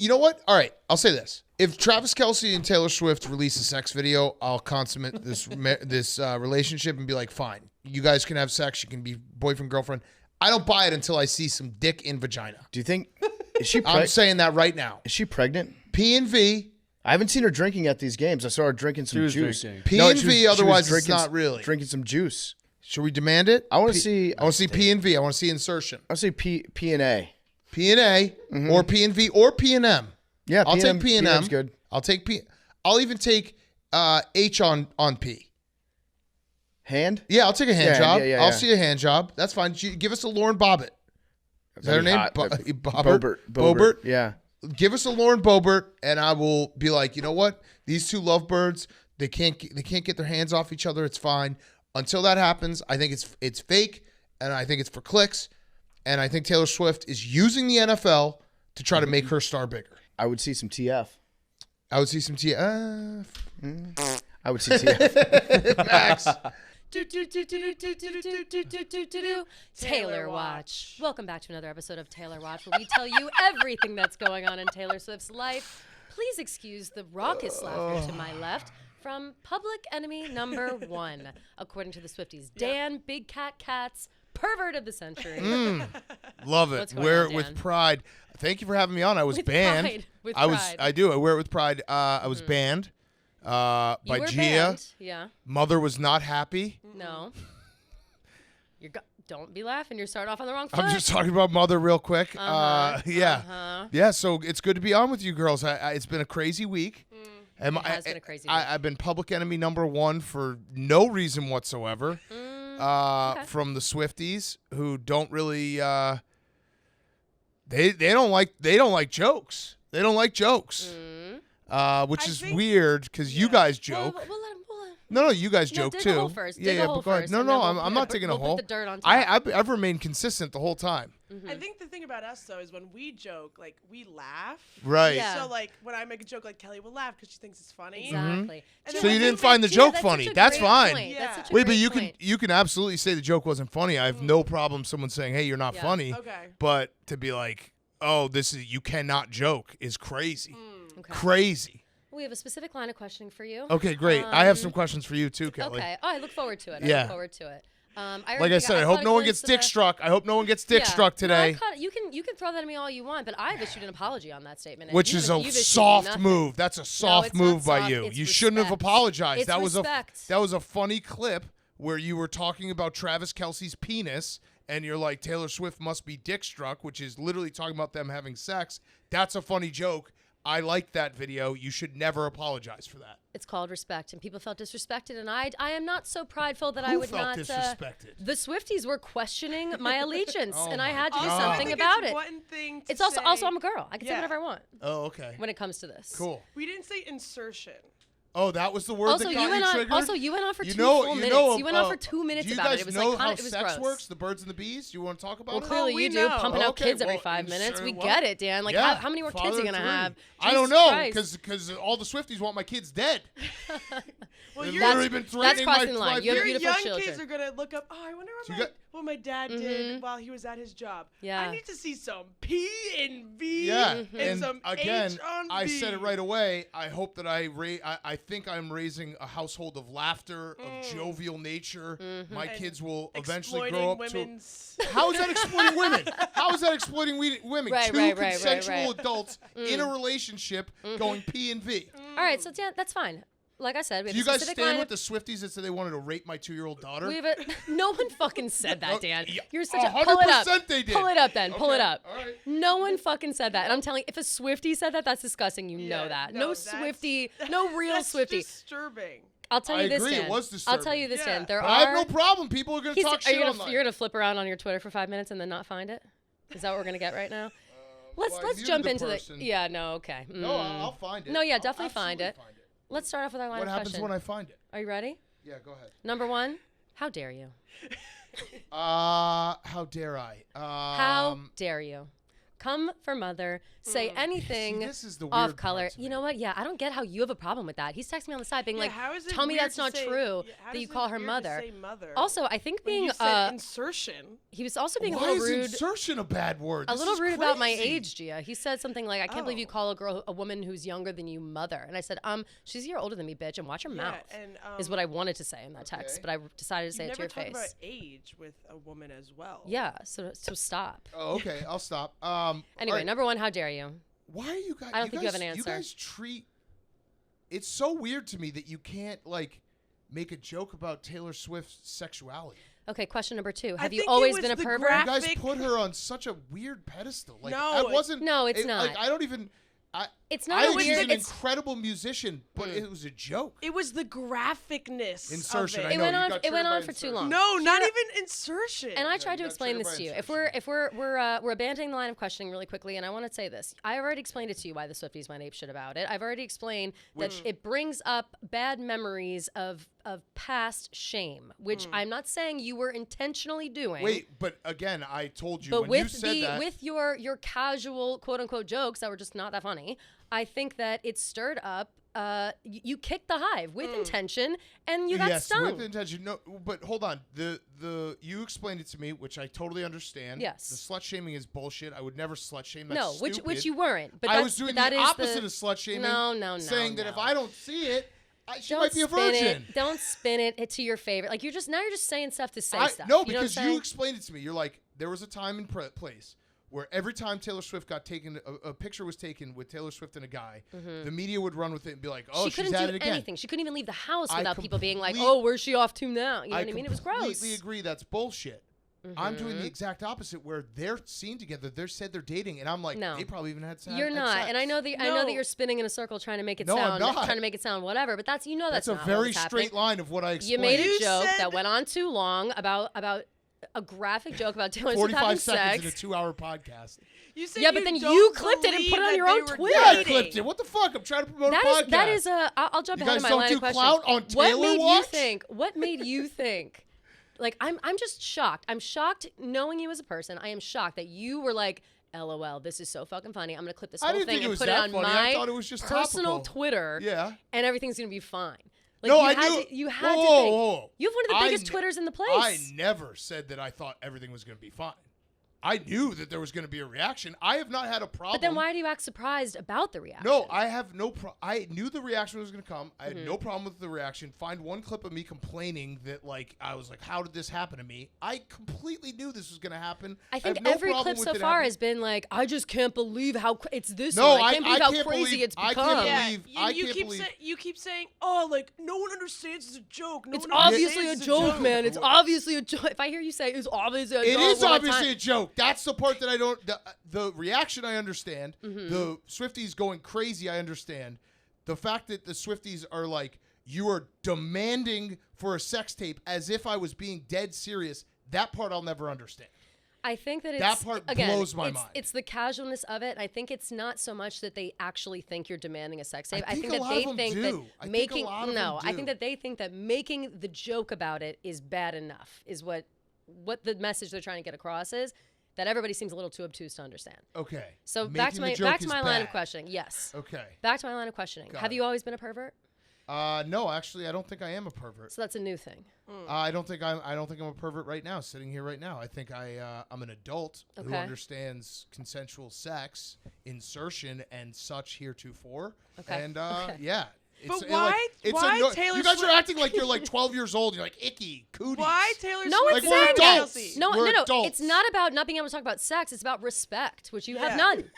You know what? All right, I'll say this. If Travis Kelce and Taylor Swift release a sex video, I'll consummate this relationship and be like, fine. You guys can have sex. You can be boyfriend, girlfriend. I don't buy it until I see some dick in vagina. Do you think... Is she I'm saying that right now. Is she pregnant? P&V. I haven't seen her drinking at these games. I saw her drinking some juice. P&V, otherwise it's not really. Drinking some juice. Should we demand it? I want to see... I want to see P&V. I want to see insertion. I want to see P&A. P&A or P&V or P&M. Yeah, I'll take P&M. P&M's good. I'll take P. I'll even take H on P. Hand? Yeah, I'll take a hand job. Yeah, I'll see a hand job. That's fine. Give us a Lauren Bobbitt. Is that her name? Boebert? Yeah. Give us a Lauren Boebert, and I will be like, you know what? These two lovebirds, they can't get their hands off each other. It's fine. Until that happens, I think it's fake, and I think it's for clicks, and I think Taylor Swift is using the NFL to try to make her star bigger. I would see some TF. I would see some TF. I would see TF. Max. Taylor Watch. Welcome back to another episode of Taylor Watch, where we tell you everything that's going on in Taylor Swift's life. Please excuse the raucous laughter to my left from public enemy number 1, according to the Swifties. Dan, Big Cat Katz, pervert of the century. Love it. What's going Wear on, it with Dan? pride. Thank you for having me on. I was With banned. pride. With I pride. do. I wear it with pride. I was banned by You were Gia. banned. Yeah. Mother was not happy. No. Don't be laughing. You're starting off on the wrong foot. I'm just talking about Mother real quick. Uh-huh. Yeah, so it's good to be on with you girls. It's been a crazy week. It has been a crazy week. I've been public enemy number 1 for no reason whatsoever. Okay. From the Swifties, who don't really they don't like jokes. They don't like jokes. Which is weird because you guys joke. We'll let him. No, you guys joke dig too. a hole first. Yeah, Dig a yeah, hole but go ahead. first, No, and no, then I'm not digging a hole. Put the dirt on top. I've remained consistent the whole time. I think the thing about us though is when we joke, like we laugh. Right. Yeah. So like when I make a joke, like Kelly will laugh because she thinks it's funny. Exactly. And So then you when didn't we find the make- joke that's funny. such a That's great fine. point. Yeah. That's such a Wait, but great you can absolutely say the joke wasn't funny. I have no problem someone saying, "Hey, you're not Yeah. funny." Okay. But to be like, "Oh, you cannot joke," is crazy. Okay. Crazy. We have a specific line of questioning for you. Okay, great. I have some questions for you too, Kelly. Okay. Oh, I look forward to it. I Yeah. look forward to it. Like I said, I hope no one gets dick struck. I hope no one gets dick struck today. No, you can throw that at me all you want, but I've issued an apology on that statement. and Which is a you've issued soft nothing. move. That's a soft it's not move by soft, you. it's You shouldn't have respect. apologized. It's that was respect. that was a funny clip where you were talking about Travis Kelce's penis and you're like, Taylor Swift must be dick struck, which is literally talking about them having sex. That's a funny joke. I like that video. You should never apologize for that. It's called respect, and people felt disrespected, and I am not so prideful that I Who would felt not. disrespected? The Swifties were questioning my allegiance, and I had to do God. I something think about it's it. One thing to It's also say- I'm a girl. I can say Yeah. whatever I want Oh, okay. when it comes to this. Cool. We didn't say insertion. Oh, that was the word Also, that you got went you on. triggered? Also, you went on for two full minutes. You went on for 2 minutes do you about guys it. It was know like how it was sex gross. works, the birds and the bees? Do you want to talk about Well, it? clearly we you do. know. Pumping out Okay, kids every well, 5 minutes. sure, We well, get it, Dan. Like, yeah, how many more kids are father you gonna of have? three. I don't Jesus know, Christ. because all the Swifties want my kids dead. Well, They've you're literally been that's threatening crossing the my line. You have your beautiful young children. kids are gonna look up. Oh, I wonder So what my dad did while he was at his job. Yeah. I need to see some P and V. Yeah, and some again, H on I V. said it right away. I hope that I think I'm raising a household of laughter, of jovial nature. My And kids will eventually exploiting grow up women's. to. How is that exploiting women? How is that exploiting women? Right, Two right, consensual right. adults in a relationship going P and V. All right, so Dan, that's fine. Like I said, we have Do you a guys specific stand line with of- the Swifties that said they wanted to rape my 2-year-old daughter? We have a, no one fucking said that, Dan. yeah, You're such a pull it up. 100% they did. Pull it up, then. Pull it Okay, up. all right. No one fucking said that. And I'm telling you, if a Swiftie said that, that's disgusting. You know Yeah, that. no, No that's- Swiftie, no real That's Swiftie. disturbing. I'll tell I you this, agree, Dan. it was I'll tell disturbing. you this, Yeah. Dan. There But are. I have no problem. People are going to He's- talk are shit you on gonna, that. you're gonna flip around on your Twitter for 5 minutes and then not find it? Is that what we're gonna get right now? Let's well, I muted jump the into person. the. Yeah. No. Okay. No, I'll find it. No, yeah, I'll definitely find absolutely it. Let's start off with our line What of happens question. when I find it? Are you ready? Yeah, go ahead. Number 1. How dare you? How dare I? How dare you? come for mother, say anything See, this is the off weird color. part to You me. know what? Yeah, I don't get how you have a problem with that. He's texting me on the side being Yeah, like, how is it tell me weird that's to not say- true yeah, how that you is it call her weird to mother. say mother? Also, I think When being you said insertion. he was also being Why a little is rude. insertion a bad word? A This little is rude about my crazy. age, Gia. He said something like, "I can't believe you Oh. call a woman who's younger than you mother." And I said, she's a year older than me, bitch, and watch your mouth." and Is what I wanted to say in that text, Okay. but I decided to say you it to never your talk face. about age with a woman as well. Yeah, so stop. Oh, okay, I'll stop. Anyway, all right. number one, how dare you? Why are you guys? I don't think you have an You answer. guys treat. It's so weird to me that you can't like make a joke about Taylor Swift's sexuality. Okay, question number two. I Have you think it always was been a the pervert? You guys Graphic- put her on such a weird pedestal. Like, No, I wasn't. No, it's not. Like, I don't even. It's not I a think she's weird. an It's, incredible musician, but it was a joke. It was the graphicness. Insertion. Of I it know, went you on. got It triggered went by on for too insertion. long. No, not even insertion. And I tried you to got explain triggered this by to you. insertion. If we're abandoning the line of questioning really quickly, and I want to say this, I already explained it to you why the Swifties went apeshit about it. I've already explained that it brings up bad memories of past shame, which I'm not saying you were intentionally doing. Wait, but again, I told you But when you with said that. with your casual quote unquote jokes that were just not that funny, I think that it stirred up. You kicked the hive with intention, and you got yes, stung. with intention. No, but hold on. The you explained it to me, which I totally understand. Yes. The slut shaming is bullshit. I would never slut shame. That's No, which stupid. you weren't. But I that's, was doing but that the is opposite of slut shaming. No, saying that if no. I don't see it, she Don't might be a spin virgin. it. Don't spin it to your favorite. Like you're just saying stuff to say stuff. No, You know what I'm because you saying? explained it to me. You're like, there was a time and place where every time Taylor Swift got taken, a picture was taken with Taylor Swift and a guy, the media would run with it and be like, oh, she she's couldn't at do it again. anything. She couldn't even leave the house I without people being like, complete- "Oh, where's she off to now?" You know what I mean? It was gross. completely agree. That's bullshit. I'm doing the exact opposite, where they're seen together. They said they're dating, and I'm like, No. they probably even had sex. You're not, and I know that I know that No. you're spinning in a circle trying to make it No, I'm sound not. trying to make it sound whatever. But that's that's That's a not very what was happening. straight line of what I You explained. made a You joke said- that went on too long about a graphic joke about Taylor Swift 45 having seconds sex. in a 2-hour podcast. You said Yeah, but then don't you clipped it and believe put it on that your they own were Twitter. Yeah, I dating. clipped it. What the fuck? I'm trying to promote a podcast. That is a. I'll jump You ahead guys of my don't line do of questioning. clout on What Taylor made you Watch? think? What made you think? Like I'm just shocked. I'm shocked knowing you as a person. I am shocked that you were like, LOL, this is so fucking funny. I'm gonna clip this I whole didn't thing think it and was put it that on funny. I my thought it was just personal topical. Twitter. Yeah. And everything's gonna be fine. Like No, you I had knew. to, you had whoa, to think. whoa. You have one of the I biggest ne- Twitters in the place. I never said that I thought everything was going to be fine. I knew that there was going to be a reaction. I have not had a problem. But then why do you act surprised about the reaction? No, I have no I knew the reaction was going to come. I had Mm-hmm. no problem with the reaction. Find one clip of me complaining that, like, I was like, how did this happen to me? I completely knew this was going to happen. I think have no every problem clip with so it far happening. has been like, I just can't believe how it's this No, one. I can't believe how can't crazy believe- it's I become. can't Yeah, believe- you, I you can't keep believe- you keep saying, oh, like no one understands it's a joke. No It's one obviously a understands joke, man. It's obviously a joke. If I hear you say it's obviously a It joke, is one more obviously time- a joke. That's the part that I don't. The reaction I understand. Mm-hmm. The Swifties going crazy I understand. The fact that the Swifties are like, you are demanding for a sex tape as if I was being dead serious. That part I'll never understand. I think that it's, That part again, blows my it's, mind. It's the casualness of it. I think it's not so much that they actually think you're demanding a sex tape. I think a that lot they of them think do. that I think a making lot of no, them I do. think that they think that making the joke about it is bad enough. Is what the message they're trying to get across is. That everybody seems a little too obtuse to understand. Okay. So Making back to the my joke is line of bad. questioning. Yes. Okay. Back to my line of questioning. Got Have it. you always been a pervert? No, actually, I don't think I am a pervert. So that's a new thing. I don't think I'm a pervert right now, sitting here right now. I think I'm an adult who Okay. understands consensual sex, insertion, and such heretofore. Okay. And Okay. yeah. But why Taylor you guys Swift- are acting like you're like 12 years old. You're like icky, cooties. Why Taylor No Swift? one's Like, we're saying that. adults. No, We're no. adults. It's not about not being able to talk about sex. It's about respect, which you have Yeah. none.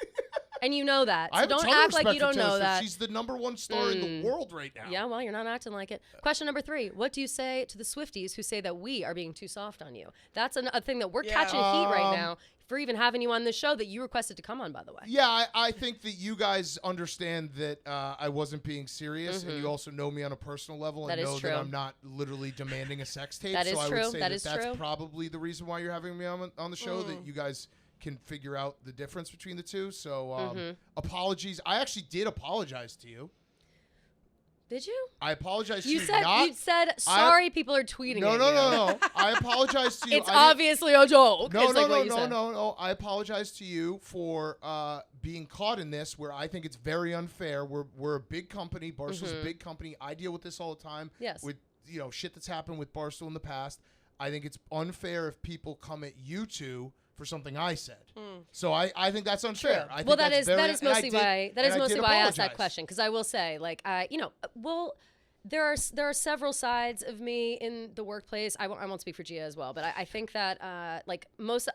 And you know that. I So have a don't ton of act like respect you for don't Taylor know Swift. that. She's the #1 star in the world right now. Yeah, well, you're not acting like it. Question number 3. What do you say to the Swifties who say that we are being too soft on you? That's a thing that we're Yeah. catching heat right now for even having you on this show that you requested to come on, by the way. Yeah, I think that you guys understand that I wasn't being serious, and you also know me on a personal level and That is know true. that I'm not literally demanding a sex tape. That is so I true. would say That that is that's true. probably the reason why you're having me on the show, that you guys can figure out the difference between the two. So apologies. I actually did apologize to you. Did you? I apologize to You you. said sorry. People are tweeting. No, at no, you. no. I apologize to you. It's obviously a joke. No, It's no, like what no, you no, said. no. I apologize to you for being caught in this, where I think it's very unfair. We're a big company. Barstool's a big company. I deal with this all the time. Yes. With shit that's happened with Barstool in the past. I think it's unfair if people come at you two for something I said. So I think that's unfair. I think That that's is mostly why I asked that apologize. question, because I will say, like, there are several sides of me in the workplace. I won't speak for Gia as well, but I think that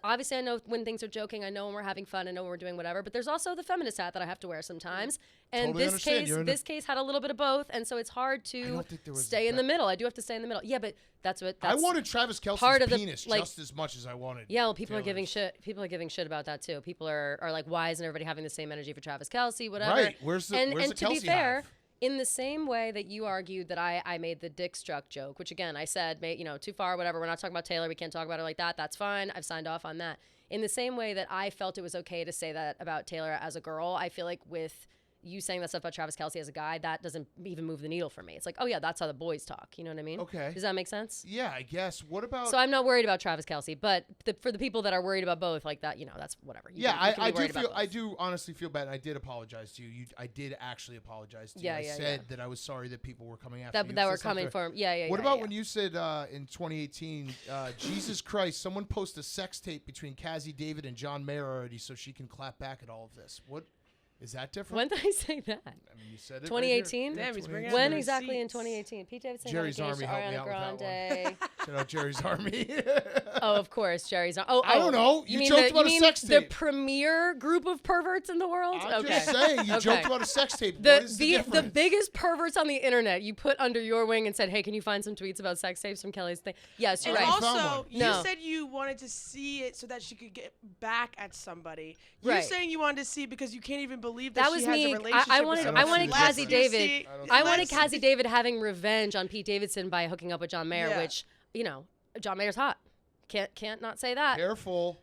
obviously I know when things are joking, I know when we're having fun, I know when we're doing whatever, but there's also the feminist hat that I have to wear sometimes. And Totally this understand. case case had a little bit of both, and so it's hard to don't think there was stay in the middle. I do have to stay in the middle. Yeah, but that's I wanted Travis Kelce's part of the, penis like- just as much as I wanted. Yeah, well, people are giving Taylor's. shit. People are giving shit about that too. People are like, why isn't everybody having the same energy for Travis Kelce? Whatever. Right. Where's the and Kelce to be fair, hive? in the same way that you argued that I made the dick struck joke, which again I said, too far, whatever. We're not talking about Taylor. We can't talk about her like that. That's fine. I've signed off on that. In the same way that I felt it was okay to say that about Taylor as a girl, I feel like with you saying that stuff about Travis Kelce as a guy, that doesn't even move the needle for me. It's like, oh yeah, that's how the boys talk. You know what I mean? Okay. Does that make sense? Yeah, I guess. What about? So I'm not worried about Travis Kelce, but for the people that are worried about both, like that, that's whatever. You can I be worried about I both. do honestly feel bad. And I did apologize to you. I did actually apologize to you. Yeah, I yeah, said yeah. that I was sorry that people were coming after that you. that were That's not coming fair. from. Yeah. What about when you said in 2018, Jesus Christ, someone post a sex tape between Cassie David and John Mayer already, so she can clap back at all of this? What is that different? When did I say that? I mean, you said it. 2018? Damn, he's bringing When the exactly in receipts. 2018? Pete Davidson, Jerry's got engaged Army to helped me Ariana out with that Grande. Shout out Jerry's Army. Oh, of course, Jerry's Army. Oh, I don't know. You mean joked about a sex the tape. premier group of perverts in the world? I'm okay. just saying, you Okay. joked about a sex tape. What is the difference? The biggest perverts on the internet you put under your wing and said, hey, can you find some tweets about sex tapes from Kelly's thing? Yes, you're And right. found also, one. you No. said you wanted to see it so that she could get back at somebody. Right. You're saying you wanted to see it because you can't even believe that, That was she has me. a relationship I with wanted I somebody. wanted Let's Cassie you David. see- I wanted let's- Cassie David having revenge on Pete Davidson by hooking up with John Mayer, Yeah. which, John Mayer's hot. Can't not say that. Careful.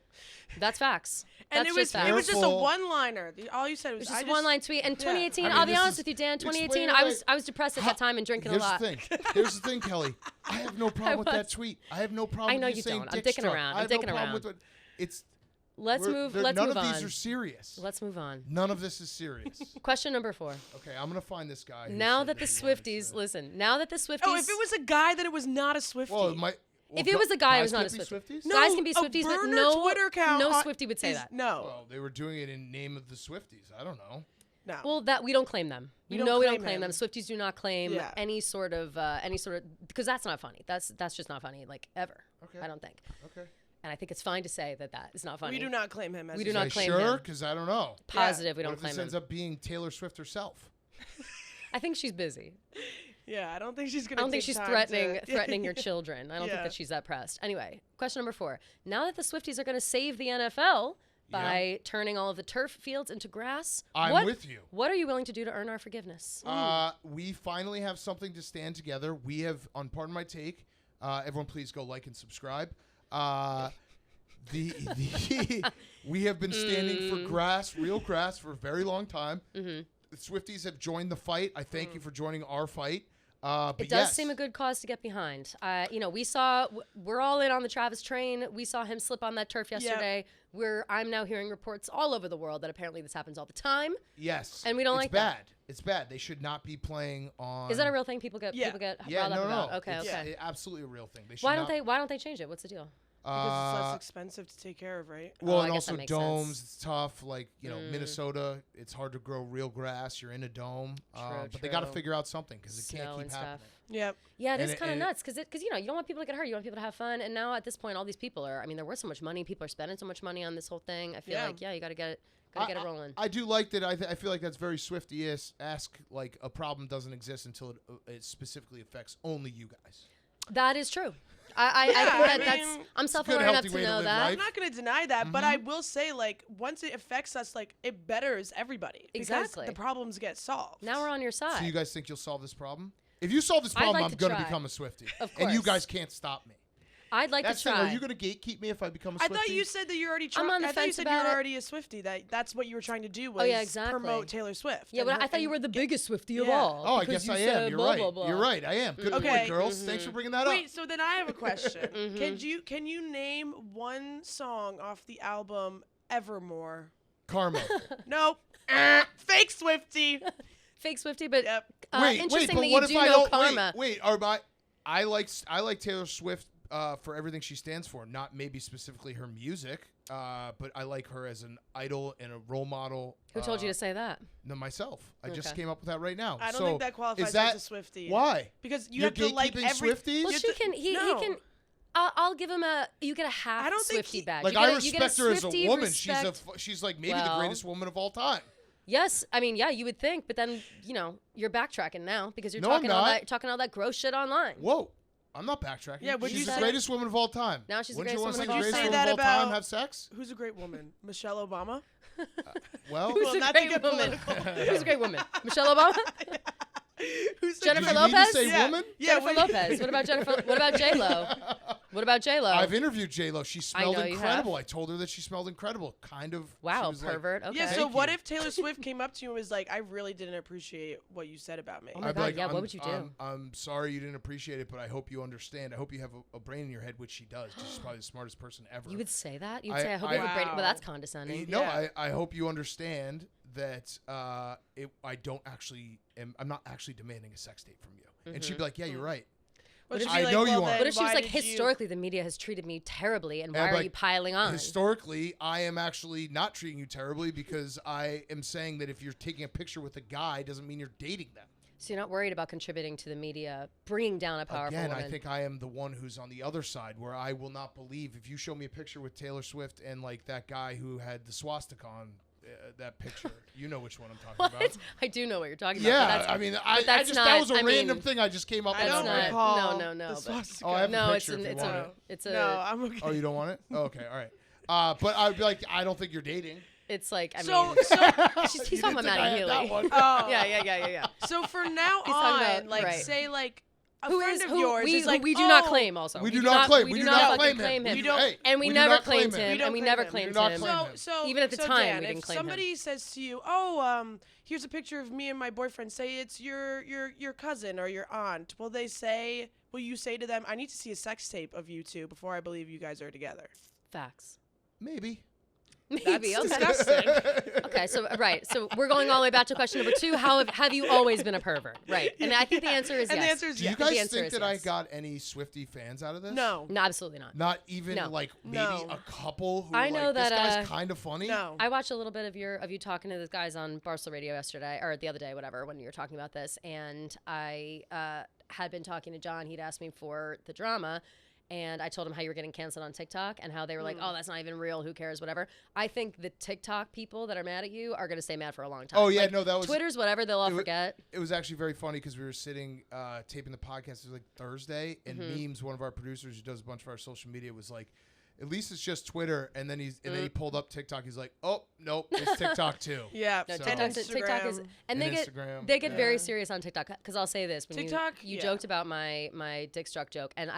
That's facts. And That's it was just facts. it was just a Careful. one-liner. All you said was It was I just one line tweet. And 2018, I mean, I'll be this honest is- with you, Dan. explain 2018, it I away. was depressed at that time and drinking a Here's lot. the thing. Here's the thing, Kelly. I have no problem with that was. tweet. I have no problem I know with you saying don't. I'm dick dicking struck. around. I I'm have no dicking problem around. with what it's. Let's move None on. of these are serious. Let's move on. None of this is serious. Question number 4. Okay, I'm gonna find this guy. who Now said that the he wanted Swifties, to- listen, now that the Swifties. Oh, if it was a guy, then it was not a Swiftie. Well, it might. Well, If it was a guy, it was guys not a can't be Swiftie. Swifties? Guys can be a Swifties, but burner no Twitter account no on- Swiftie would say is- that. No, Well, they were doing it in name of the Swifties. I don't know. no. Well, that we don't claim them. We We don't don't claim claim them. him. Swifties do not claim Yeah. any sort of because that's not funny. That's just not funny, like ever. Okay. I don't think. Okay. And I think it's fine to say that is not funny. we do not claim him as We a do Is not I claim sure? him. Because I don't know. Positive, we What don't if claim this him. ends up being Taylor Swift herself? I think she's busy. Yeah, I don't think she's I gonna. don't think take she's time threatening your children. I don't think Yeah. that she's that pressed. Anyway, question number 4. Now that the Swifties are going to save the NFL by turning all of the turf fields into grass, I'm with you. What are you willing to do to earn our forgiveness? We finally have something to stand together. We have, on Pardon My Take, everyone please go like and subscribe. We have been standing for grass, real grass, for a very long time. Mm-hmm. The Swifties have joined the fight. I thank you for joining our fight. But It does yes, seem a good cause to get behind. We're all in on the Travis train. We saw him slip on that turf yesterday. I'm now hearing reports all over the world that apparently this happens all the time. Yes, And we don't it's like bad. that. It's bad. They should not be playing on. Is that a real thing? People get Yeah. Yeah, riled up no. about? Okay, It's okay. absolutely a real thing. They should Why not, don't they change it? What's the deal? because it's less expensive to take care of, right? Well, I and guess that also makes domes. sense. It's tough. Like Minnesota, it's hard to grow real grass. You're in a dome. True, But they got to true. figure out something because it Snow can't keep and happening. stuff. Yep. Yeah, it And is it- kind of and nuts because you don't want people to get hurt. You want people to have fun. And now at this point, all these people are. I mean, there was so much money. People are spending so much money on this whole thing. I feel Yeah. like you got to get it rolling. I do like that. I feel like that's very Swifty-esque. Like a problem doesn't exist until it specifically affects only you guys. That is true. I Yeah, think I that's mean, I'm a good, self-aware enough healthy to way to know live that. life. I'm not going to deny that, but I will say, like, once it affects us, like, it betters everybody. Because Exactly. the problems get solved. Now we're on your side. So you guys think you'll solve this problem? If you solve this I'd problem, like I'm to going to try. become a Swiftie. Of And you course. guys can't stop me. I'd like That's to the thing. try. Are you going to gatekeep me if I become a I Swiftie? thought you said that you're already. I'm on the I thought you fence said about you were it. already a Swiftie. That's what you were trying to do. Was yeah, exactly. promote Taylor Swift. Yeah, and but her- I thought you and were the get- biggest Swiftie of Yeah. all. Oh, I because guess you I said am. You're blah, right. blah, blah. You're right. I am. Good Okay. point, girls. Thanks for bringing that Wait, up. so then I have a question. Can you name one song off the album Evermore? Karma. Nope. Fake Swiftie. Fake Swiftie, but Yep. interesting but that what you if do I know don't? Karma. Wait. I like Taylor Swift for everything she stands for. Not maybe specifically her music, but I like her as an idol and a role model. Who told you to say that? No, myself. I just Okay. came up with that right now. I don't So, think that qualifies is that, as a Swiftie. Why? Because you You're have to like gatekeeping every. Swifties? Well, you she have to- can. He no. can. I'll give him a. You get a half I don't think Swiftie he- badge. Like you get I you get a respect her as a Swiftie woman. respect. She's like maybe the Well- greatest woman of all time. Yes, I mean, yeah, you would think, but then you're backtracking now because you're No, I'm not. talking all that gross shit online. Whoa. I'm not backtracking. Yeah, would she's you the say- greatest woman of all time. Now she's the Wouldn't you greatest want woman to of see all the greatest time. woman of Say all that time about- have sex? Who's a great woman? Michelle Obama. Well, Who's Well, a not to great get woman? political. Who's a great woman? Michelle Obama? Who's the Jennifer did you mean to Lopez? say Yeah. woman? Yeah, Jennifer wait. Lopez. What about Jennifer? What about J Lo? What about J Lo? I've interviewed J-Lo. She smelled know you incredible. have. I told her that she smelled incredible. Kind of. she Wow, was like- pervert. Okay. Yeah, so Thank what you. if Taylor Swift came up to you and was like, I really didn't appreciate what you said about me? Oh my I'd be God, like, yeah, what I'm- would you do? I'm sorry you didn't appreciate it, but I hope you understand. I hope you have a brain in your head, which she does. 'Cause she's probably the smartest person ever. You would say that? You'd I- say, I hope I- you have a brain. Wow. Well, that's condescending. No, Yeah. I hope you understand that I don't actually I'm not actually demanding a sex tape from you. And she'd be like, yeah, you're right. What if I you're like, know you well, aren't. then What if she was why like, did you- historically, the media has treated me terribly, and And why I'd are be you like, piling on? Historically, I am actually not treating you terribly because I am saying that if you're taking a picture with a guy, doesn't mean you're dating them. So you're not worried about contributing to the media, bringing down a powerful Again, woman. I think I am the one who's on the other side where I will not believe if you show me a picture with Taylor Swift and like that guy who had the swastika on that picture. You know which one I'm talking What? about. I do know what you're talking about. but Yeah, that's- I mean, I that's just not- that was a I random mean, thing I just came up I with. don't not- recall. no, the but- swastika. Oh, I have a no, it's picture if you it's want a it. it's a No, I'm okay. Oh, you don't want it? Oh, okay, all right. But I'd be like, I don't think you're dating. it's like I So, mean, so, he's You talking didn't about think I Matty had that Healy. one. oh. Yeah. So for now He's talking on, about- like, right. say, like, a Who friend is of who yours we, is like, who we do not oh, claim also. We do not claim. We We do do not not fucking claim him. claim him. We You don't- Hey, and we do never not claimed claim him. him, We and we don't never claim him. claimed We do not him. claim him. So Even at the so time, Dan, we didn't if claim him. somebody says to you, "Oh, here's a picture of me and my boyfriend," say it's your cousin or your aunt. Will you say to them, "I need to see a sex tape of you two before I believe you guys are together"? Facts. Maybe. Maybe. That's Okay. disgusting. Okay. So right. So we're going all the way back to question number 2. How have you always been a pervert? Right. And I think the answer is And yes. the answer is Do you yes. The guys answer think is that I yes. got any Swiftie fans out of this? No. No, absolutely not. Not even No. like maybe No. a couple who I are know like, this that, guy's kind of funny. No. I watched a little bit of you talking to the guys on Barstool Radio yesterday, or the other day, whatever, when you were talking about this. And I had been talking to John. He'd asked me for the drama. And I told him how you were getting canceled on TikTok and how they were like, oh, that's not even real. Who cares? Whatever. I think the TikTok people that are mad at you are going to stay mad for a long time. Oh, yeah, Like, no, that was Twitter's whatever. They'll all it wa- forget. It was actually very funny because we were sitting taping the podcast. It was like Thursday, and Mm-hmm. Memes, one of our producers who does a bunch of our social media, was like, "At least it's just Twitter." And then then he pulled up TikTok. He's like, "Oh nope, it's TikTok too." Yeah. No, So- TikTok is, Instagram. and they get Instagram, they get yeah. very serious on TikTok because I'll say this when TikTok, you yeah. joked about my dick struck joke, and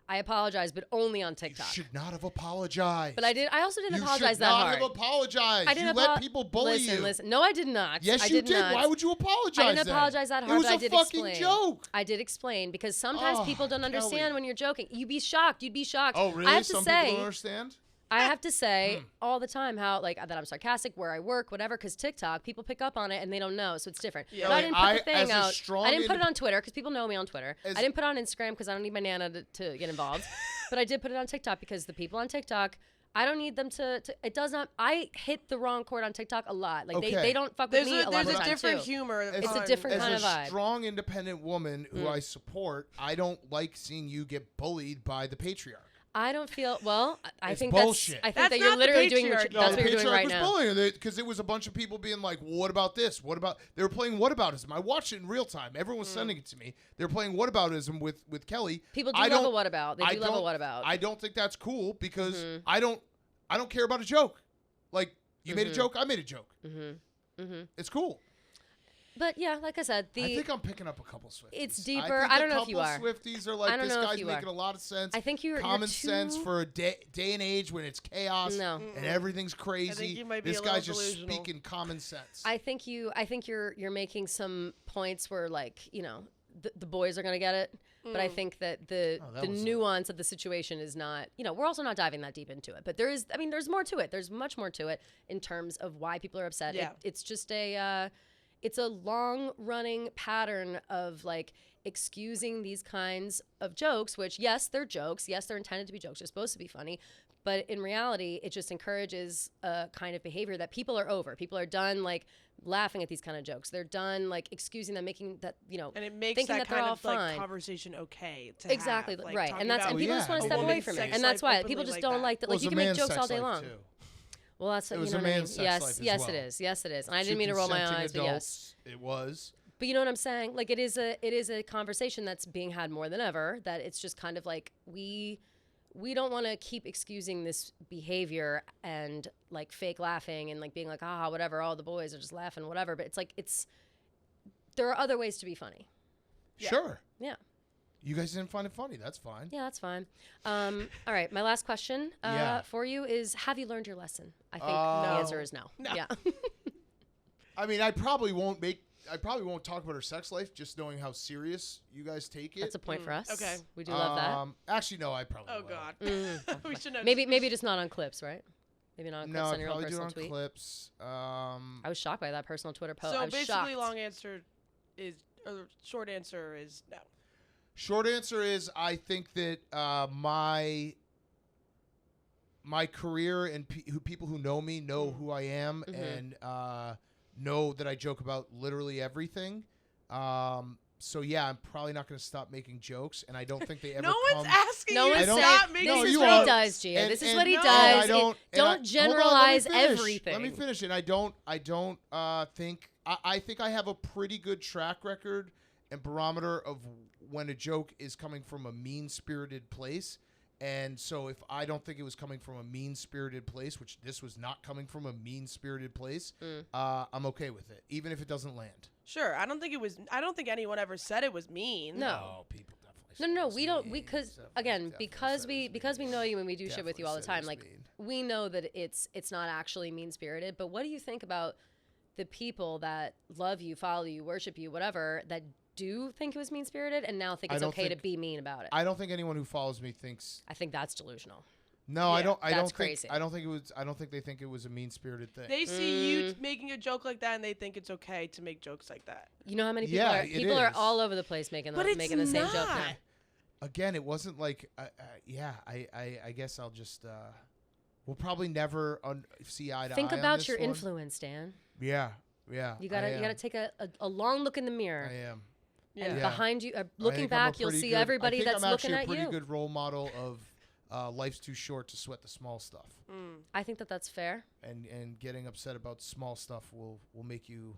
I apologize, but only on You TikTok. should not have apologized. But I also didn't You apologize should that not hard. have apologized. I didn't you let people bully listen, you. Listen, no, I did not. Yes, I you did. Not. Why would you apologize? I didn't then? apologize that hard, It was but I a did fucking explain. joke. I did explain because sometimes Oh, people don't understand Kelly. when you're joking. You'd be shocked. You'd be shocked. Oh, really? I have to Some say, people don't understand. I have to say all the time how like that I'm sarcastic, where I work, whatever. Because TikTok, people pick up on it and they don't know, so it's different. Yeah. But I Like, didn't put I- the thing as a out. strong I didn't put it inde- on Twitter because people know me on Twitter. As- I didn't put it on Instagram because I don't need my nana to get involved. But I did put it on TikTok because the people on TikTok, I don't need them to. It does not. I hit the wrong chord on TikTok a lot. Like Okay. they don't fuck with There's me a lot there's of a the time different too. humor. It's a on- different As kind a of vibe. strong, independent woman who I support, I don't like seeing you get bullied by the patriarch. I don't feel well. I It's think bullshit. I think That's that you're not the literally doing. patriarchy. That's the what you're doing patriarch right was now. bullying because it was a bunch of people being like, well, "What about this? What about?" They were playing whataboutism. I watched it in real time. Everyone was sending it to me. They were playing whataboutism with Kelly. People do I love a don't- what about. They I do love a don't- what about. I don't think that's cool because I don't care about a joke. Like you made a joke, I made a joke. It's cool. But yeah, like I said, I think I'm picking up a couple Swifties. It's deeper. I don't know if you are. A couple Swifties are like, I don't this know if guy's you making are. a lot of sense. I think you're common too... sense for a day and age when it's chaos No. and everything's crazy. I think you might be this a little guy's just delusional. speaking common sense. I think you're making some points where, like, you know, the boys are gonna get it, but I think that the nuance of the situation is not. You know, we're also not diving that deep into it, but there's more to it. There's much more to it in terms of why people are upset. Yeah. It's just it's a long running pattern of like excusing these kinds of jokes, which yes, they're jokes. Yes, they're intended to be jokes. They're supposed to be funny. But in reality, it just encourages a kind of behavior that people are over. People are done like laughing at these kind of jokes. They're done like excusing them, making that, you know, And it makes thinking that they're kind all of like fine. conversation okay to Exactly, have. Like, right. talking And that's about and people just want to a step away woman's from it. sex And that's life why openly people just like don't that. like that. Well, Like it you was can a make man's jokes sex all day life, long. too. Well, that's It you was know a what I mean. man's sex Yes, life as yes, well. it is. Yes, it is. And I Two didn't mean to roll my consenting eyes, but yes. adults, it was. But you know what I'm saying? Like it is a conversation that's being had more than ever. That it's just kind of like we don't want to keep excusing this behavior and like fake laughing and like being like whatever. All the boys are just laughing, whatever. But it's like there are other ways to be funny. Yeah. Sure. Yeah. You guys didn't find it funny. That's fine. Yeah, that's fine. All right, my last question Yeah. for you is: have you learned your lesson? I think No. the answer is no. Yeah. I mean, I probably won't talk about her sex life, just knowing how serious you guys take it. That's a point for us. Okay. We do love that. Actually, no, I probably Oh will. God. We should know. Maybe just not on clips, right? Maybe not on clips No, on I your own probably do it personal on tweet. clips. I was shocked by that personal Twitter post. I So was basically, shocked. long answer is, or short answer is no. Short answer is I think that my career and people who know me know who I am and know that I joke about literally everything. So yeah, I'm probably not going to stop making jokes, and I don't think they ever. No one's asking No you one's to saying stop making No, this is you what are. he does, Gia. And- This is and what he no, does. I don't Don't generalize hold on, let me finish. everything. Let me finish it. I don't think I think I have a pretty good track record and barometer of when a joke is coming from a mean-spirited place. And so if I don't think it was coming from a mean-spirited place, which this was not coming from a mean-spirited place, I'm okay with it, even if it doesn't land. Sure, I don't think anyone ever said it was mean. No. Oh, people definitely. No, said we it don't. was We because mean. again, Definitely because said we it was because we mean. know you and we do shit with you all the Definitely time. said it Like was we know that it's not actually mean spirited. But what do you think about the people that love you, follow you, worship you, whatever, that do think it was mean spirited and now think I it's don't okay to think- be mean about it? I don't think anyone who follows me thinks. I think that's delusional. No, I Yeah, don't. I that's don't think. crazy. I don't think it was. I don't think they think it was a mean-spirited thing. They see you making a joke like that, and they think it's okay to make jokes like that. You know how many people Yeah, are it people are is. all over the place making But the, it's making the same joke now. not. Again, it wasn't like. Yeah, I guess I'll just. We'll probably never see eye to Think eye on about this your one. influence, Dan. Yeah. You gotta take a long look in the mirror. I am. Yeah. And Yeah. behind you, I looking think I'm a back, you'll pretty see good- everybody I think that's I'm looking actually at a pretty you. good role model of life's too short to sweat the small stuff, I think that that's fair. and getting upset about small stuff will make you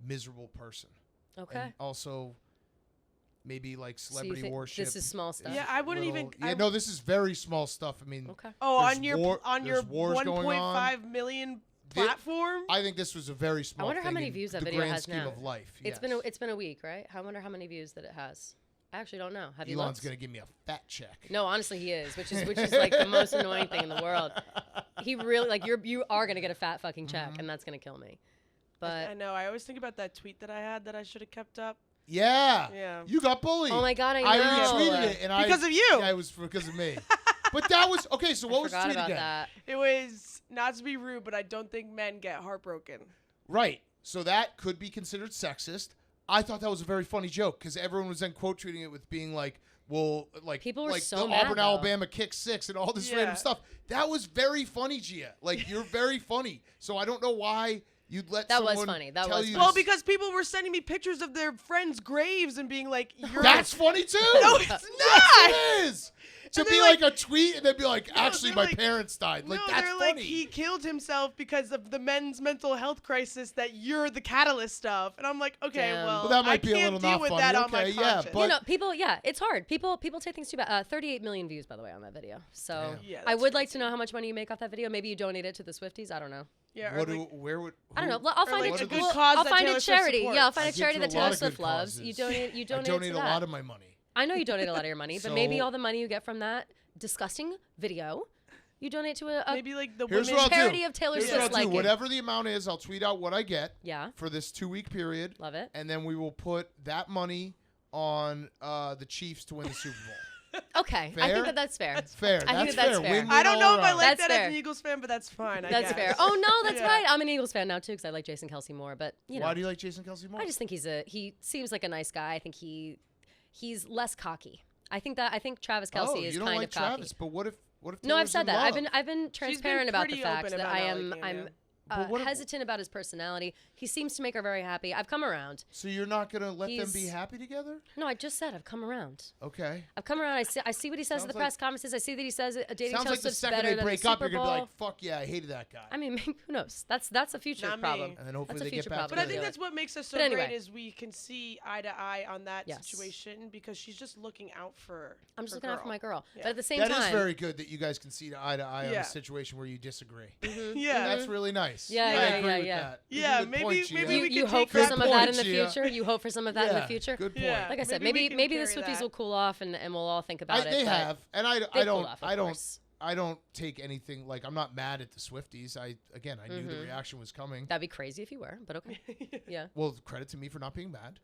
miserable person. Okay. And also, maybe like So you celebrity think worship. this is small stuff? Yeah, I wouldn't even. Yeah, I- no, this is very small stuff. I mean, Okay. Oh, there's on your war- on your there's wars going 1.5 million Thi- platform. I think this was a very small. wonder how thing many in views that the video grand has scheme now. of life. It's been a week, right? I wonder how many views that it has. I actually don't know. Have you Elon's looked? gonna give me a fat check. No, honestly, he is, which is like the most annoying thing in the world. He really like you are gonna get a fat fucking check, and that's gonna kill me. I But know. I always think about that tweet that I had that I should have kept up. Yeah. Yeah. You got bullied. oh my god, I know. I retweeted it, and Because of you. Yeah, it was because of me. But that was okay. So I what was the forgot tweet about again? that. It was not to be rude, but I don't think men get heartbroken. Right. So that could be considered sexist. I thought that was a very funny joke because everyone was then quote tweeting it with being like, "Well, like People were like so the mad, Auburn, though. Alabama kick 6 and all this Yeah. random stuff." That was very funny, Gia. Like you're very funny. So I don't know why you'd let That was someone funny. That tell was you funny. Well, this- because people were sending me pictures of their friends' graves and being like, "You're." That's funny too. No, it's Yes, not. it is. To And be they're like, like- a tweet and then be like, actually, they're my like- parents died. Like, no, that's they're funny. like he killed himself because of the men's mental health crisis that you're the catalyst of, and I'm like, okay, Damn. well, Well, that might I be a can't little deal not with funny. that on my Okay, yeah, conscience. but- You know, people. Yeah, it's hard. People take things too bad. 38 million views, by the way, on that video. So Damn. Yeah, I that's would like to know how much money you make off that video. Maybe you donate it to the Swifties. I don't know. Yeah. Or What like, where would? I don't know. who- I'll or find like a, a good well, cause I'll that find Taylor a Swift charity. supports. Yeah, I'll find I a give charity to that a lot Taylor of Swift good loves. You causes. donate. You I donate donate to a that. lot of my money. I know you donate a lot of your money, but maybe So- all the money you get from that disgusting video, you donate to a maybe like the Here's women. what I'll do. charity of Taylor Here's what Swift's I'll do. liking. Whatever the amount is, I'll tweet out what I get Yeah, for this 2-week period, love it. and then we will put that money on the Chiefs to win the Super Bowl. Okay, I Fair? think that that's fair. Fair. I think That's that's fair. fair. Win-win I don't know all if I around. like That's that fair. as an Eagles fan, but that's fine. I That's guess. fair. Oh no, that's Yeah. right. I'm an Eagles fan now too because I like Jason Kelce more. But you know, Why do you like Jason Kelce more? I just think he seems like a nice guy. I think he's less cocky. I think Travis Kelce oh, is you don't kind like of cocky. Travis, but what if No, I've Taylor's said in that. love? I've been transparent about the pretty fact open that about I not am liking him, But what if- hesitant about his personality. He seems to make her very happy. I've come around. So you're not gonna let them be He's- happy together? No, I just said I've come around. Okay. I've come around. I see what he says at the Sounds press conferences. I see that he says dating Sounds Taylor like the Swift's second better they than break the up, Super you're gonna be Bowl. like, "Fuck yeah, I hated that guy." I mean, who knows? That's a future Not me. problem. And then hopefully That's a they get future back problem. But I together. think that's what makes us so But anyway. great is we can see eye to eye on that Yes. situation because she's just looking out for. I'm just her looking out for girl. my girl. Yeah. But at the same That time, is very good that you guys can see eye to eye on Yeah. a situation where you disagree. Yeah. That's really nice. Yeah, I yeah, agree yeah, with yeah. that. Yeah, Good maybe- point, Gia. maybe you, we you could hope take for that some of that in point, the Gia. future. You hope for some of that in the Yeah, future. Good point. Yeah. Like I said, Maybe we maybe can the carry Swifties that. will cool off and we'll all think about it. They but have, and I they don't, cool off, of course. I don't take anything like I'm not mad at the Swifties. I knew the reaction was coming. That'd be crazy if you were, but okay. Yeah. Well, credit to me for not being mad.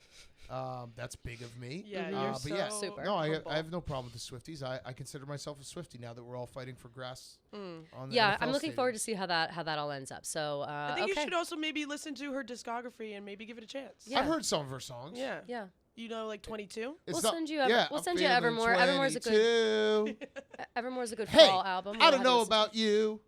That's big of me. Yeah, Mhm. you're but so yeah, Super. no, humble. I have no problem with the Swifties. I consider myself a Swiftie now that we're all fighting for grass. On the Yeah, NFL I'm looking forward to stadiums. see how that all ends up. So I think okay. you should also maybe listen to her discography and maybe give it a chance. Yeah. I've heard some of her songs. Yeah. Yeah. You know, like 22. It's We'll not- send you yeah, we'll I'm send you feeling Evermore. Evermore's a good 22. Evermore's a good Hey, fall album. I We'll don't have know you listen to about you.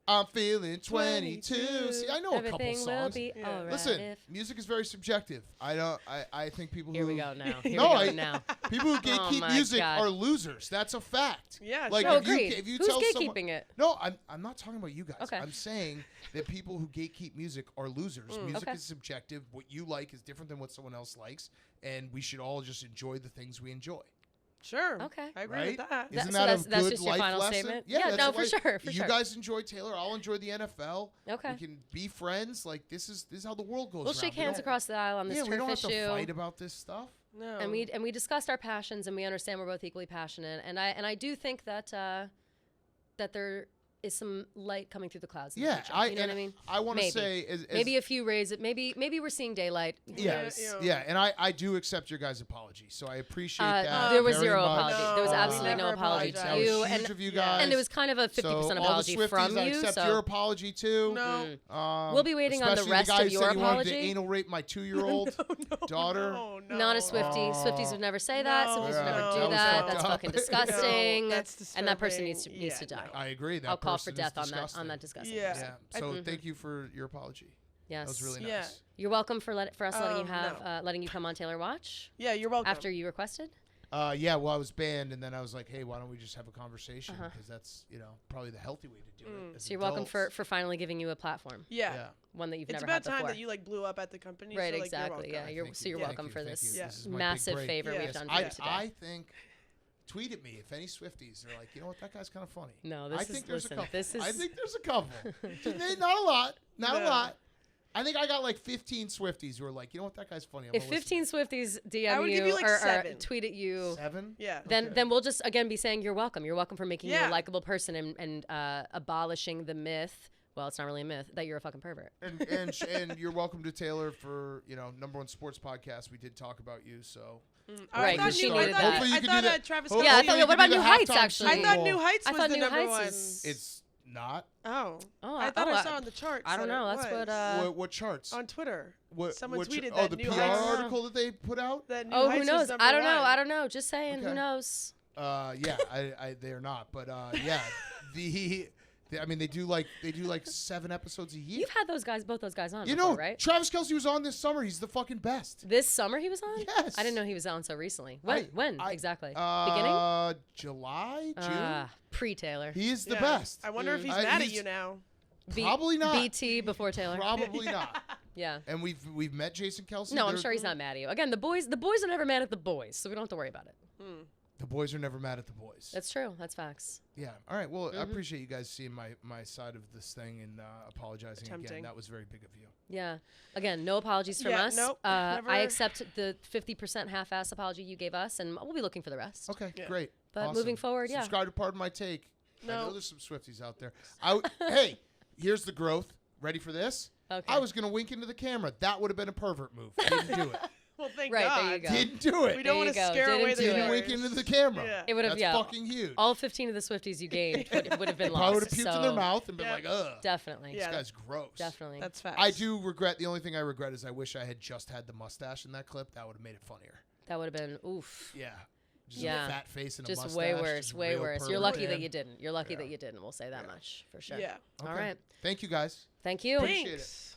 I'm feeling 22. See, I know a couple Everything will songs. be Yeah. alright Listen, if- music is very subjective. I think people Here who we go now. Here No, we I- go now. people who gatekeep my music God. are losers. That's a fact. Yeah, Like Oh, if you agreed. if you Who's tell gatekeeping someone, it? No, I'm not talking about you guys. Okay. I'm saying that people who gatekeep music are losers. Music Okay. is subjective. What you like is different than what someone else likes, and we should all just enjoy the things we enjoy. Sure. Okay. I agree Right? with that. Isn't so that that's a good just your life final lesson? statement? Yeah, Yeah, that's no, a for life- sure, for you sure. guys enjoy Taylor. I'll enjoy the NFL. Okay. We can be friends. Like this is how the world goes. We'll around. shake We hands don't- across the aisle on this Yeah, we turf don't have to issue. fight about this stuff. No. And we discussed our passions and we understand we're both equally passionate. And I do think that that there is some light coming through the clouds. In the Yeah, future. You know what I mean? I want to Maybe. say, as, Maybe a few rays. Maybe we're seeing daylight. Who yeah, knows? Yeah. and I do accept your guys' apology, so I appreciate that. There was very zero much. apology. There was No, absolutely we no never apology to That was you, huge and of you yeah. guys. and it was kind of a 50% so all apology the Swifties, from I you. accept So your apology too. No. We'll be waiting on the especially rest guy of who your said he wanted to apology. anal rape my 2-year-old daughter. No, no. Not a Swiftie. Swifties would never say that. No, Swifties would never no, do that was that. fucked That's up. fucking No, disgusting. that's and that person disturbing. needs to Yeah, die. no. I agree. That I'll call for person is death on disgusting. that disgusting Yeah. person. Yeah. So thank you for your apology. Yes. That was really Yeah. nice. You're welcome for us letting you have No. letting you come on Taylor Watch Yeah, you're welcome. after you requested. Yeah, well, I was banned, and then I was like, hey, why don't we just have a conversation? Because that's, probably the healthy way to do it. as So you're welcome adults. for finally giving you a platform, Yeah. Yeah. one that you've It's never about had time before. that you like blew up at the company. Right, so, like, exactly. You're Yeah, you're, Thank so you're you, welcome thank for you, this, thank you. Yeah. This is my big massive break. favor we've Yes. done for you today. I think, tweet at me if any Swifties are like, you know what, that guy's kind of funny. No, I this think is there's listen. a couple. This is I think there's a couple. Not a lot. Not a No. lot. I think I got like 15 Swifties who are like, you know what, that guy's funny. I'm if gonna listen 15 Swifties I DM would you, give you, like, or 7. tweet at you, to it. 7? Yeah. then we'll just again be saying you're welcome. You're welcome for making you Yeah. a likable person and abolishing the myth. Well, it's not really a myth that you're a fucking pervert. And you're welcome to Taylor for, #1 sports podcast. We did talk about you, so. Right, I 'cause thought she you, needed I thought, that. Hopefully you I can thought do that. Travis Hopefully Yeah, I Kelce- thought- you what can about do New the Heights, halftime actually? I Super thought Bowl. New Heights I was thought the New number Heights one. is- It's not. Oh. Oh, I thought I oh, saw on the charts. I don't that know. it That's was. what. What charts? On Twitter. What, someone what tweeted oh, that the New PR Heights- article that they put out? That New Oh, Heights who was knows? number I don't know. one. I don't know. Just saying. Who Okay. knows? Yeah, they're not, but yeah, I mean, they do like 7 episodes a year. You've had both those guys on. You before, know, right? Travis Kelce was on this summer. He's the fucking best. This summer he was on. Yes. I didn't know he was on so recently. When? When exactly? Beginning? July, June. Pre-Taylor. He is the Yeah. best. I wonder if he's I- mad at he's- you now. Probably not. BT before Taylor. Probably not. Yeah. And we've met Jason Kelce. No, I'm They're- sure he's not mad at you. Again, the boys are never mad at the boys, so we don't have to worry about it. The boys are never mad at the boys. That's true. That's facts. Yeah. All right. Well, I appreciate you guys seeing my side of this thing and apologizing again. Attempting. That was very big of you. Yeah. Again, no apologies from Yeah, us. nope, I never. accept the 50% half-ass apology you gave us, and we'll be looking for the rest. Okay. Yeah. Great. But Awesome. moving forward, yeah. Subscribe to Pardon My Take. I No. know there's some Swifties out there. Hey, here's the growth. Ready for this? Okay. I was going to wink into the camera. That would have been a pervert move. I didn't do it. Well, thank Right, God. there you go. Didn't do it. We don't There want you to go. scare Didn't away the do it. Didn't viewers. wink into the camera. Yeah. It would have, That's yeah. fucking huge. All 15 of the Swifties you gained would have been Probably would lost. have puked so in their mouth and been Yeah. like, ugh. Definitely. Yeah. This guy's gross. Definitely. That's facts. I do regret. The only thing I regret is I wish I had just had the mustache in that clip. That would have made it funnier. That would have been, oof. Yeah. Just Yeah. a fat face and a Just mustache. way worse, just way real worse. You're pervert, lucky that man. you didn't. You're lucky Yeah. that you didn't. We'll say that much for sure. Yeah. All Okay. right. Thank you guys. Thank you. Appreciate it. Thanks.